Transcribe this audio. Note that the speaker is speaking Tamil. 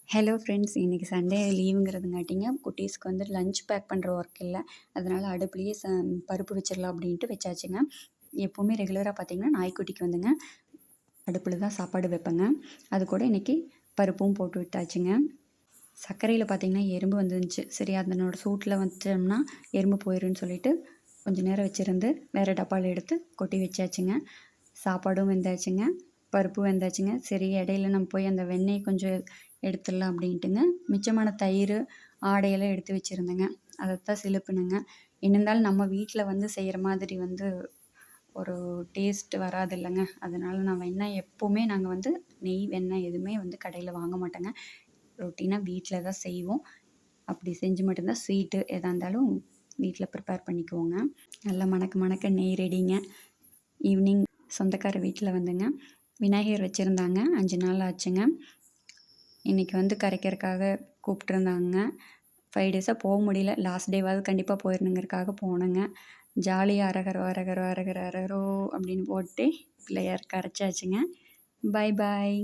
ஹலோ ஃப்ரெண்ட்ஸ், இன்றைக்கி சண்டே லீவுங்கிறதுங்காட்டிங்க குட்டீஸ்க்கு வந்து லஞ்ச் பேக் பண்ணுற ஒர்க் இல்லை. அதனால் அடுப்புலேயே பருப்பு வச்சிடலாம் அப்படின்ட்டு வச்சாச்சுங்க. எப்போவுமே ரெகுலராக பார்த்திங்கன்னா நாய்க்குட்டிக்கு வந்துங்க அடுப்பில் தான் சாப்பாடு வைப்பேங்க. அது கூட இன்றைக்கி பருப்பும் போட்டு விட்டாச்சுங்க. சர்க்கரையில் பார்த்திங்கன்னா எறும்பு வந்துருந்துச்சு. சரி அதனோட சூட்டில் வச்சோம்னா எறும்பு போயிடும்னு சொல்லிட்டு கொஞ்சம் நேரம் வச்சுருந்து வேறு டப்பாவில் எடுத்து கொட்டி வச்சாச்சுங்க. சாப்பாடும் வெந்தாச்சுங்க, பருப்பு வெந்தாச்சுங்க. சரி இடையில நம்ம போய் அந்த வெண்ணெய் கொஞ்சம் எடுத்துடலாம் அப்படின்ட்டுங்க மிச்சமான தயிர், ஆடையெல்லாம் எடுத்து வச்சுருந்தேங்க. அதைத்தான் சிலுப்புனுங்க. என்ன இருந்தாலும் நம்ம வீட்டில் வந்து செய்கிற மாதிரி வந்து ஒரு டேஸ்ட் வராது இல்லைங்க. அதனால் நான் வெண்ணெய் எப்போவுமே நாங்கள் வந்து நெய், வெண்ணெய் எதுவுமே வந்து கடையில் வாங்க மாட்டோங்க. ரொட்டீனாக வீட்டில் தான் செய்வோம். அப்படி செஞ்சு மட்டும்தான் ஸ்வீட்டு எதாக இருந்தாலும் வீட்டில் ப்ரிப்பேர் பண்ணிக்குவோங்க. நல்லா மணக்க மணக்க நெய் ரெடிங்க. ஈவினிங் சொந்தக்கார வீட்டில் வந்துங்க விநாயகர் வச்சுருந்தாங்க. 5 நாள் ஆச்சுங்க. இன்றைக்கி வந்து கரைக்கிறதுக்காக கூப்பிட்ருந்தாங்க. 5 டேஸாக போக முடியல. லாஸ்ட் டேவாவது கண்டிப்பாக போயிடணுங்கிறதுக்காக போனேங்க. ஜாலியாக அரகரோ அரகரோ அரகர அரகரோ அப்படின்னு போட்டு பிள்ளையார் கரைச்சாச்சுங்க. பாய் பாய்.